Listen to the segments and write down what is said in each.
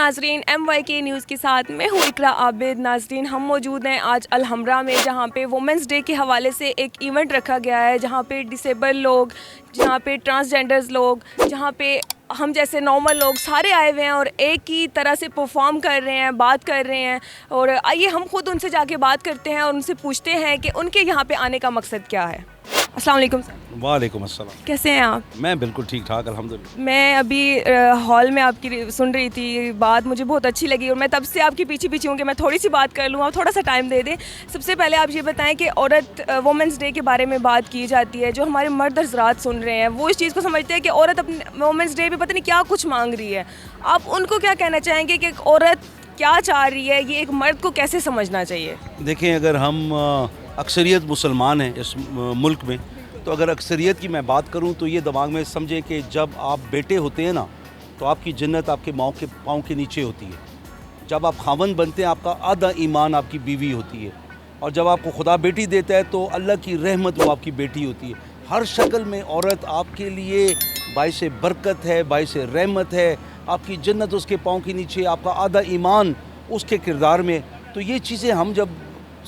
नाजरीन, MYK news के साथ मैं हूँ इकरा आबिद। नाजरीन, हम मौजूद हैं आज अलहमरा में, जहाँ पे वुमेंस डे के हवाले से एक इवेंट रखा गया है, जहाँ पे डिसेबल लोग, जहाँ पे ट्रांसजेंडर्स लोग, जहाँ पे हम जैसे नॉर्मल लोग सारे आए हुए हैं और एक ही तरह से परफॉर्म कर रहे हैं, बात कर रहे हैं। और आइए हम खुद उनसे जाके बात करते हैं और उनसे पूछते हैं कि उनके यहाँ पे आने का मकसद क्या है। अस्सलाम वालेकुम सर। वालेकुम अस्सलाम। कैसे हैं आप? मैं बिल्कुल ठीक ठाक अल्हम्दुलिल्लाह। मैं अभी हॉल में आपकी सुन रही थी बात, मुझे बहुत अच्छी लगी और मैं तब से आपके पीछे पीछे हूँ कि मैं थोड़ी सी बात कर लूँ, आप थोड़ा सा टाइम दे दें। सबसे पहले आप ये बताएं कि औरत वुमेंस डे के बारे में बात की जाती है, जो हमारे मर्द हज़रात सुन रहे हैं वो इस चीज़ को समझते हैं कि औरत अपने वुमेंस डे पे पता नहीं क्या कुछ मांग रही है। आप उनको क्या कहना चाहेंगे कि एक औरत क्या चाह रही है, ये एक मर्द को कैसे समझना चाहिए? देखें, अगर हम अक्सरियत मुसलमान हैं इस मुल्क में, तो अगर अक्सरियत की मैं बात करूं तो ये दिमाग में समझें कि जब आप बेटे होते हैं ना, तो आपकी जन्नत आपके माँ के पाँव के नीचे होती है। जब आप खावंद बनते हैं, आपका आधा ईमान आपकी बीवी होती है। और जब आपको खुदा बेटी देता है तो अल्लाह की रहमत वो आपकी बेटी होती है। हर शक्ल में औरत आपके लिए बाइस बरकत है, बाइस रहमत है। आपकी जन्नत उसके पाँव के नीचे, आपका आधा ईमान उसके किरदार में। तो ये चीज़ें हम जब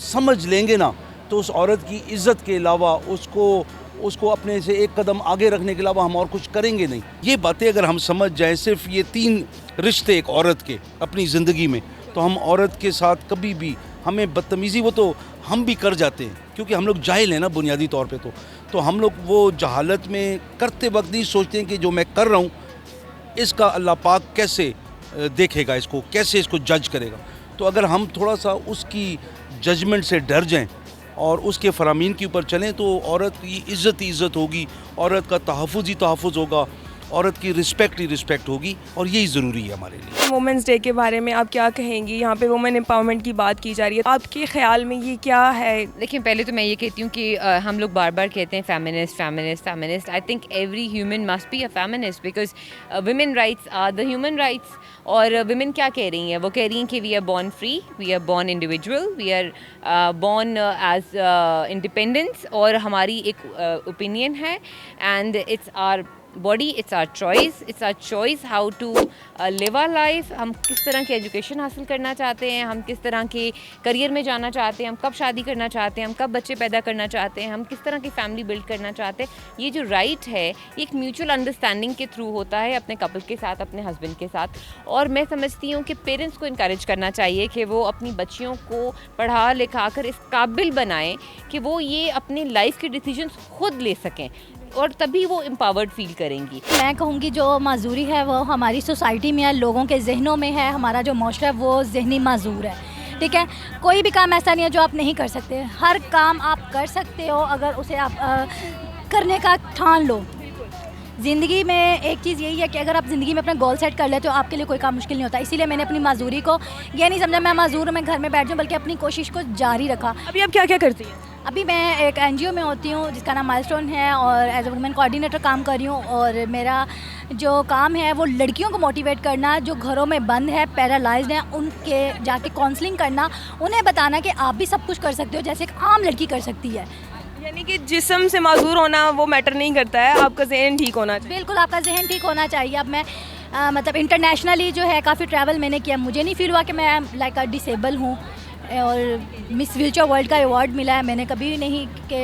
समझ लेंगे ना, तो उस औरत की इज़्ज़त के अलावा उसको अपने से एक कदम आगे रखने के अलावा हम और कुछ करेंगे नहीं। ये बातें अगर हम समझ जाएं, सिर्फ ये 3 रिश्ते एक औरत के अपनी ज़िंदगी में, तो हम औरत के साथ कभी भी हमें बदतमीज़ी, वो तो हम भी कर जाते हैं क्योंकि हम लोग जाहिल हैं ना बुनियादी तौर पे। तो हम लोग वो जहालत में करते वक्त नहीं सोचते हैं कि जो मैं कर रहा हूँ इसका अल्लाह पाक कैसे देखेगा, इसको कैसे इसको जज करेगा। तो अगर हम थोड़ा सा उसकी जजमेंट से डर जाएं और उसके फरामीन के ऊपर चलें, तो औरत की इज़्ज़त ही इज़्ज़त होगी, औरत का तहफ़्फ़ुज़ ही तहफ़्फ़ुज़ होगा, औरत की रिस्पेक्ट ही रिस्पेक्ट होगी। और यही ज़रूरी है हमारे लिए। वुमेंस डे के बारे में आप क्या कहेंगी? यहाँ पे वुमेन एम्पावरमेंट की बात की जा रही है, आपके ख्याल में ये क्या है? देखिए, पहले तो मैं ये कहती हूँ कि हम लोग बार बार कहते हैं feminist feminist feminist. I think every human must be a feminist because women rights are the human rights. और वुमेन क्या कह रही हैं? वो कह रही हैं कि we are born free, we are born individual, we are born as independence. और हमारी एक ओपिनियन है and it's our body, it's our choice how to live our life. हम किस तरह की एजुकेशन हासिल करना चाहते हैं, हम किस तरह के करियर में जाना चाहते हैं, हम कब शादी करना चाहते हैं, हम कब बच्चे पैदा करना चाहते हैं, हम किस तरह की फैमिली बिल्ड करना चाहते हैं। ये जो राइट है, ये एक म्यूचुअल अंडरस्टैंडिंग के थ्रू होता है अपने कपल के साथ, अपने हस्बैंड के साथ। और मैं समझती हूँ कि पेरेंट्स को इनकरेज करना चाहिए कि वो अपनी बच्चियों को पढ़ा लिखा कर इस काबिल बनाएं कि वो ये अपनी लाइफ के डिसीजंस खुद ले सकें और तभी वो एम्पावर्ड फील करेंगी। मैं कहूँगी जो माजूरी है वो हमारी सोसाइटी में है, लोगों के जहनों में है। हमारा जो माशरा है वो जहनी माजूर है, ठीक है। कोई भी काम ऐसा नहीं है जो आप नहीं कर सकते, हर काम आप कर सकते हो अगर उसे आप करने का ठान लो। ज़िंदगी में एक चीज़ यही है कि अगर आप ज़िंदगी में अपना गोल सेट कर लेते हो, आपके लिए कोई काम मुश्किल नहीं होता। इसीलिए मैंने अपनी माजूरी को ये नहीं समझा मैं माजूर में घर में बैठ जाऊँ, बल्कि अपनी कोशिश को जारी रखा। अभी आप क्या क्या करती हैं? अभी मैं एक NGO में होती हूँ जिसका नाम माइलस्टोन है और एज ए वुमेन कोऑर्डिनेटर काम कर रही हूँ। और मेरा जो काम है वो लड़कियों को मोटिवेट करना, जो घरों में बंद है, पैरालाइज्ड हैं, उनके जाके काउंसलिंग करना, उन्हें बताना कि आप भी सब कुछ कर सकते हो जैसे एक आम लड़की कर सकती है। यानी कि जिस्म से माजूर होना वो मैटर नहीं करता है, आपका जहन ठीक होना चाहिए। बिल्कुल, आपका जहन ठीक होना चाहिए। अब मैं मतलब इंटरनेशनली जो है काफ़ी ट्रैवल मैंने किया, मुझे नहीं फील हुआ कि मैं लाइक डिसेबल हूँ। और मिस व्हीलचेयर वर्ल्ड का अवार्ड मिला है। मैंने कभी नहीं कि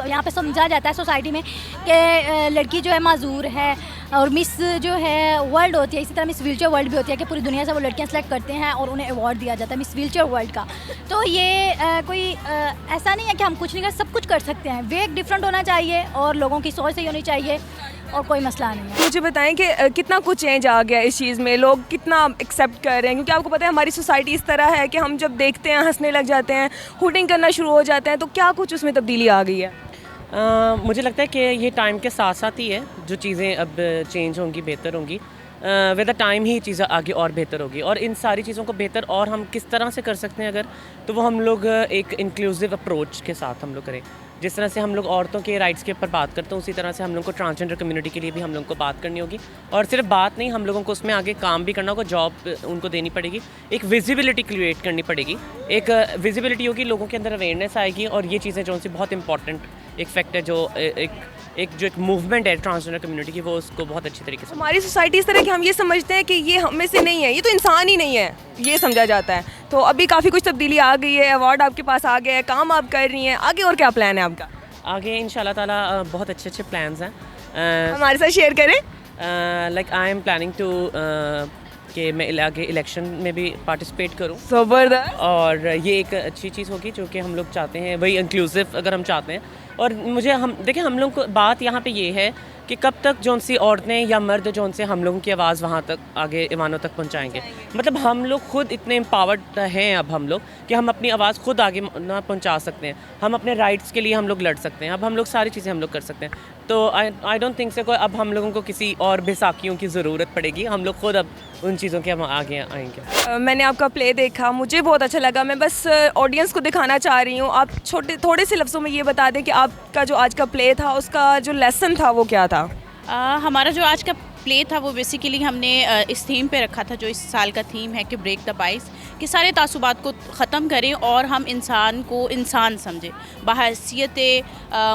यहाँ पे समझा जाता है सोसाइटी में कि लड़की जो है माजूर है और मिस जो है वर्ल्ड होती है, इसी तरह मिस व्हीलचेयर वर्ल्ड भी होती है कि पूरी दुनिया से वो लड़कियाँ सेलेक्ट करते हैं और उन्हें अवार्ड दिया जाता है मिस व्हीलचेयर वर्ल्ड का। तो ये कोई ऐसा नहीं है कि हम कुछ नहीं कर, सब कुछ कर सकते हैं। वे एक डिफरेंट होना चाहिए और लोगों की सोच सही होनी चाहिए और कोई मसला नहीं है। मुझे बताएं कि कितना कुछ चेंज आ गया इस चीज़ में, लोग कितना एक्सेप्ट कर रहे हैं, क्योंकि आपको पता है हमारी सोसाइटी इस तरह है कि हम जब देखते हैं हंसने लग जाते हैं, हुटिंग करना शुरू हो जाते हैं। तो क्या कुछ उसमें तब्दीली आ गई है? मुझे लगता है कि ये टाइम के साथ साथ ही है जो चीज़ें अब चेंज होंगी, बेहतर होंगी। विद द टाइम ही चीज़ें आगे और बेहतर होगी। और इन सारी चीज़ों को बेहतर और हम किस तरह से कर सकते हैं अगर, तो वो हम लोग एक इंक्लूसिव अप्रोच के साथ हम लोग करें। जिस तरह से हम लोग औरतों के राइट्स के ऊपर बात करते हैं, उसी तरह से हम लोग को ट्रांसजेंडर कम्युनिटी के लिए भी हम लोग को बात करनी होगी। और सिर्फ बात नहीं, हम लोगों को उसमें आगे काम भी करना होगा, जॉब उनको देनी पड़ेगी, एक विजिबिलिटी क्रिएट करनी पड़ेगी। एक विजिबिलिटी होगी, लोगों के अंदर अवेयरनेस आएगी। और ये चीज़ें जो उनसे बहुत इंपॉर्टेंट एक फैक्ट है जो एक एक जो एक मूवमेंट है ट्रांसजेंडर कम्युनिटी की, वो उसको बहुत अच्छी तरीके से। हमारी सोसाइटी इस तरह की, हम ये समझते हैं कि ये हम में से नहीं है, ये तो इंसान ही नहीं है, ये समझा जाता है। तो अभी काफ़ी कुछ तब्दीली आ गई है, अवार्ड आपके पास आ गया है, काम आप कर रही हैं, आगे और क्या प्लान है आपका? आगे इंशाल्लाह ताला बहुत अच्छे अच्छे प्लान्स हैं। हमारे साथ शेयर करें। Like I am planning to कि मैं आगे इलेक्शन में भी पार्टिसिपेट करूं, ज़बरदस्त। और ये एक अच्छी चीज़ होगी जो कि हम लोग चाहते हैं, वही इंक्लूसिव अगर हम चाहते हैं। और मुझे हम देखिए, हम लोग को बात यहाँ पे ये है कि कब तक जौन सी औरतें या मर्द जौन से हम लोगों की आवाज़ वहाँ तक आगे ईवानों तक पहुँचाएंगे। मतलब हम लोग खुद इतने एम्पावर्ड हैं अब हम लोग कि हम अपनी आवाज़ खुद आगे ना पहुँचा सकते हैं, हम अपने राइट्स के लिए हम लोग लड़ सकते हैं, अब हम लोग सारी चीज़ें हम लोग कर सकते हैं। तो आई डोंट थिंक सो अब हम लोगों को किसी और बैसाखियों की ज़रूरत पड़ेगी, हम लोग खुद अब उन चीज़ों के हम आगे आएंगे। मैंने आपका प्ले देखा, मुझे बहुत अच्छा लगा। मैं बस ऑडियंस को दिखाना चाह रही हूँ, आप थोड़े से लफ्ज़ों में ये बता दें कि आपका जो आज का प्ले था उसका जो लेसन था वो क्या था? हमारा जो आज का प्ले था वो बेसिकली हमने इस थीम पे रखा था, जो इस साल का थीम है कि ब्रेक द बाइस, कि सारे तासुबात को ख़त्म करें और हम इंसान को इंसान समझें। बहैसियत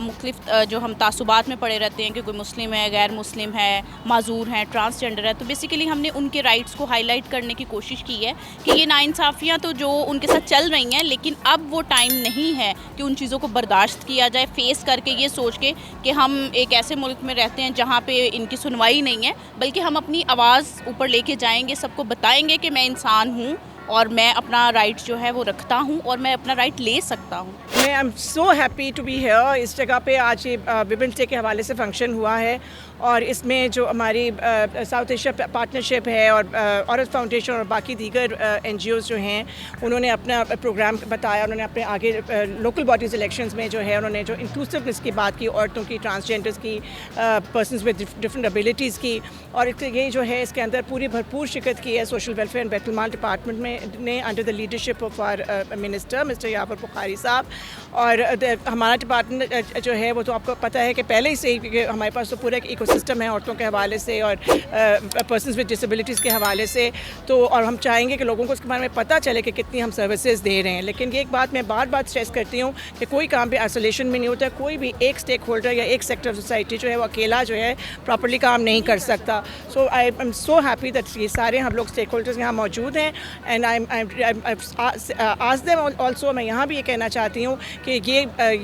मुख्तलिफ जो हम तासुबात में पड़े रहते हैं कि कोई मुस्लिम है, गैर मुस्लिम है, माजूर हैं, ट्रांसजेंडर है, तो बेसिकली हमने उनके राइट्स को हाईलाइट करने की कोशिश की है कि ये नाइंसाफ़ियाँ तो जो उनके साथ चल रही हैं, लेकिन अब वो टाइम नहीं है कि उन चीज़ों को बर्दाश्त किया जाए, फेस करके ये सोच के कि हम एक ऐसे मुल्क में रहते हैं जहाँ पे इनकी सुनवाई नहीं है, बल्कि हम अपनी आवाज़ ऊपर लेके जाएंगे, सबको बताएंगे कि मैं इंसान हूँ और मैं अपना राइट जो है वो रखता हूँ और मैं अपना राइट ले सकता हूँ। मैं I am so happy to be here. इस जगह पे आज ये विमेंस डे के हवाले से फंक्शन हुआ है, और इसमें जो हमारी साउथ एशिया पार्टनरशिप है और औरत फाउंडेशन और बाकी दीगर NGOs जो हैं, उन्होंने अपना प्रोग्राम बताया। उन्होंने अपने आगे लोकल बॉडीज़ इलेक्शंस में जो है उन्होंने जो इंक्लूसिवनेस की बात की, औरतों की, ट्रांसजेंडर्स की, पर्सनस विद डिफरेंट एबिलिटीज़ की, और ये जो है इसके अंदर पूरी भरपूर शिरकत की है social welfare and Baitul Maal department में ने under the leadership of our minister mister Yawar Bukhari साहब। और हमारा डिपार्टमेंट जो है वो तो आपको पता है कि पहले ही से ही हमारे पास तो पूरा एक इकोसिस्टम है औरतों के हवाले से और पर्सन्स विद डिसेबिलिटीज़ के हवाले से। तो और हम चाहेंगे कि लोगों को उसके बारे में पता चले कि कितनी हम सर्विसेज दे रहे हैं। लेकिन ये एक बात मैं बार बार स्ट्रेस करती हूँ कि कोई काम पे आइसोलेशन में नहीं होता। कोई भी एक स्टेक होल्डर या एक सेक्टर ऑफ सोसाइटी जो है वो अकेला जो है प्रॉपर्ली काम नहीं कर सकता। So I am so happy that ये सारे हम लोग स्टेक होल्डर्स यहाँ मौजूद हैं। एंड आई आज देम ऑल्सो। मैं यहाँ भी ये कहना चाहती हूँ कि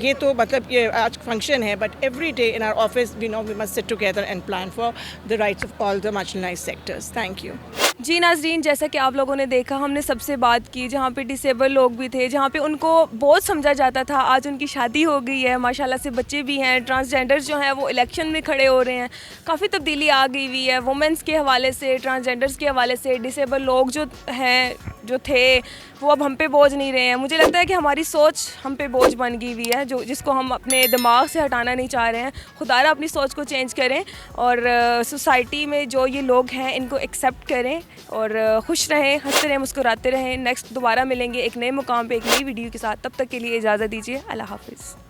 ये तो मतलब ये आज फंक्शन है, but every day in our office we know we must sit together and plan for the rights of all the marginalised sectors. Thank you. जी नाज़रीन, जैसा कि आप लोगों ने देखा, हमने सबसे बात की जहाँ पे डिसेबल लोग भी थे, जहाँ पे उनको बहुत समझा जाता था। आज उनकी शादी हो गई है, माशाल्लाह से बच्चे भी हैं। ट्रांसजेंडर्स जो हैं वो इलेक्शन में खड़े हो रहे हैं। काफ़ी तब्दीली आ गई हुई है वुमेंस के हवाले से, ट्रांसजेंडर्स के हवाले से। डिसेबल लोग जो हैं, जो थे, वो अब हम पे बोझ नहीं रहे हैं। मुझे लगता है कि हमारी सोच हम पे बोझ बन गई हुई है, जिसको हम अपने दिमाग से हटाना नहीं चाह रहे हैं। खुदारा अपनी सोच को चेंज करें और सोसाइटी में जो ये लोग हैं इनको एक्सेप्ट करें और खुश रहें, हंसते रहें, मुस्कुराते रहें। नेक्स्ट दोबारा मिलेंगे एक नए मुकाम पे, एक नई वीडियो के साथ। तब तक के लिए इजाज़त दीजिए। अल्लाह हाफ़िज़।